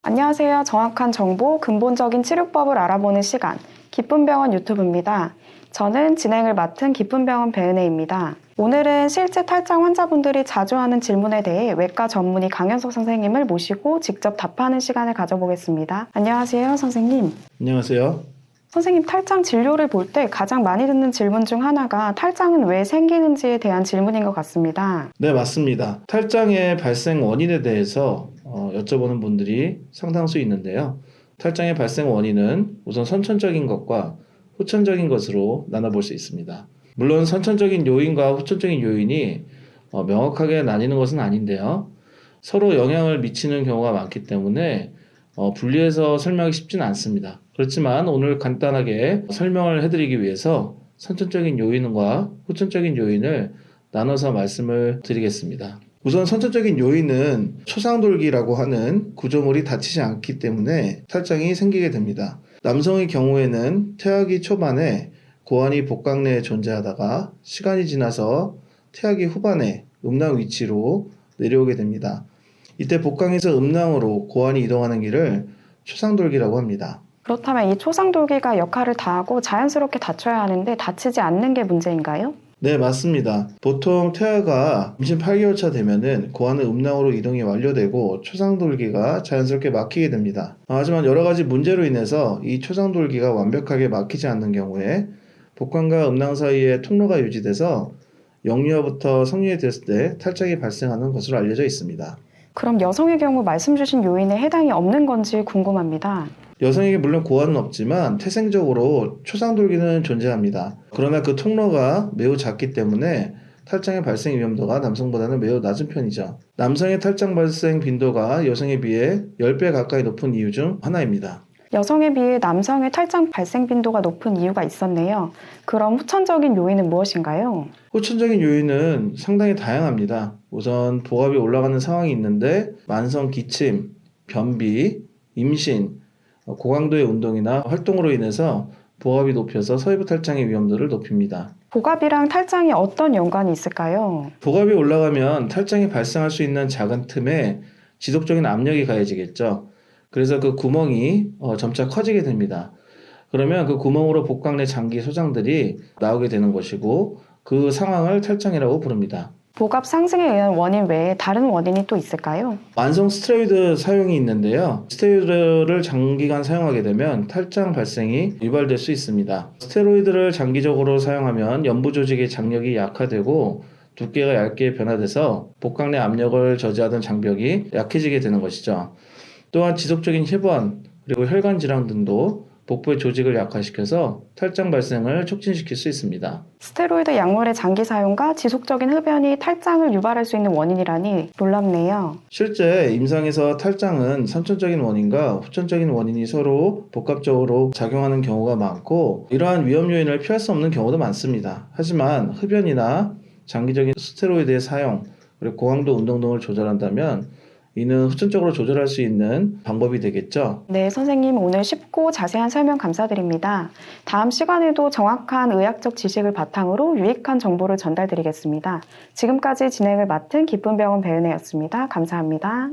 안녕하세요. 정확한 정보, 근본적인 치료법을 알아보는 시간, 기쁨병원 유튜브입니다. 저는 진행을 맡은 기쁨병원 배은혜입니다. 오늘은 실제 탈장 환자분들이 자주 하는 질문에 대해 외과 전문의 강현석 선생님을 모시고 직접 답하는 시간을 가져보겠습니다. 안녕하세요, 선생님. 안녕하세요. 선생님, 탈장 진료를 볼 때 가장 많이 듣는 질문 중 하나가 탈장은 왜 생기는지에 대한 질문인 것 같습니다. 네, 맞습니다. 탈장의 발생 원인에 대해서 여쭤보는 분들이 상당수 있는데요. 탈장의 발생 원인은 우선 선천적인 것과 후천적인 것으로 나눠볼 수 있습니다. 물론 선천적인 요인과 후천적인 요인이 명확하게 나뉘는 것은 아닌데요. 서로 영향을 미치는 경우가 많기 때문에 분리해서 설명하기 쉽지는 않습니다. 그렇지만 오늘 간단하게 설명을 해드리기 위해서 선천적인 요인과 후천적인 요인을 나눠서 말씀을 드리겠습니다. 우선 선천적인 요인은 초상돌기라고 하는 구조물이 닫히지 않기 때문에 탈장이 생기게 됩니다. 남성의 경우에는 태아기 초반에 고환이 복강 내에 존재하다가 시간이 지나서 태아기 후반에 음낭 위치로 내려오게 됩니다. 이때 복강에서 음낭으로 고환이 이동하는 길을 초상돌기라고 합니다. 그렇다면 이 초상돌기가 역할을 다하고 자연스럽게 닫혀야 하는데 닫히지 않는 게 문제인가요? 네, 맞습니다. 보통 태아가 임신 8개월 차 되면은 고환은 음낭으로 이동이 완료되고 초상돌기가 자연스럽게 막히게 됩니다. 하지만 여러 가지 문제로 인해서 이 초상돌기가 완벽하게 막히지 않는 경우에 복강과 음낭 사이에 통로가 유지돼서 영유아부터 성인이 됐을 때 탈장이 발생하는 것으로 알려져 있습니다. 그럼 여성의 경우 말씀 주신 요인에 해당이 없는 건지 궁금합니다. 여성에게 물론 고환은 없지만 태생적으로 초상돌기는 존재합니다. 그러나 그 통로가 매우 작기 때문에 탈장의 발생 위험도가 남성보다는 매우 낮은 편이죠. 남성의 탈장 발생 빈도가 여성에 비해 10배 가까이 높은 이유 중 하나입니다. 여성에 비해 남성의 탈장 발생 빈도가 높은 이유가 있었네요. 그럼 후천적인 요인은 무엇인가요? 후천적인 요인은 상당히 다양합니다. 우선 복압이 올라가는 상황이 있는데 만성 기침, 변비, 임신, 고강도의 운동이나 활동으로 인해서 복압이 높여서 서해부 탈장의 위험도를 높입니다. 복압이랑 탈장이 어떤 연관이 있을까요? 복압이 올라가면 탈장이 발생할 수 있는 작은 틈에 지속적인 압력이 가해지겠죠. 그래서 그 구멍이 점차 커지게 됩니다. 그러면 그 구멍으로 복강 내 장기 소장들이 나오게 되는 것이고 그 상황을 탈장이라고 부릅니다. 복압 상승에 의한 원인 외에 다른 원인이 또 있을까요? 만성 스테로이드 사용이 있는데요. 스테로이드를 장기간 사용하게 되면 탈장 발생이 유발될 수 있습니다. 스테로이드를 장기적으로 사용하면 연부 조직의 장력이 약화되고 두께가 얇게 변화돼서 복강 내 압력을 저지하던 장벽이 약해지게 되는 것이죠. 또한 지속적인 혈관 그리고 혈관 질환 등도 복부의 조직을 약화시켜서 탈장 발생을 촉진시킬 수 있습니다. 스테로이드 약물의 장기 사용과 지속적인 흡연이 탈장을 유발할 수 있는 원인이라니 놀랍네요. 실제 임상에서 탈장은 선천적인 원인과 후천적인 원인이 서로 복합적으로 작용하는 경우가 많고 이러한 위험 요인을 피할 수 없는 경우도 많습니다. 하지만 흡연이나 장기적인 스테로이드의 사용 그리고 고강도 운동 등을 조절한다면 이는 후천적으로 조절할 수 있는 방법이 되겠죠. 네, 선생님 오늘 쉽고 자세한 설명 감사드립니다. 다음 시간에도 정확한 의학적 지식을 바탕으로 유익한 정보를 전달드리겠습니다. 지금까지 진행을 맡은 기쁨병원 배은혜였습니다. 감사합니다.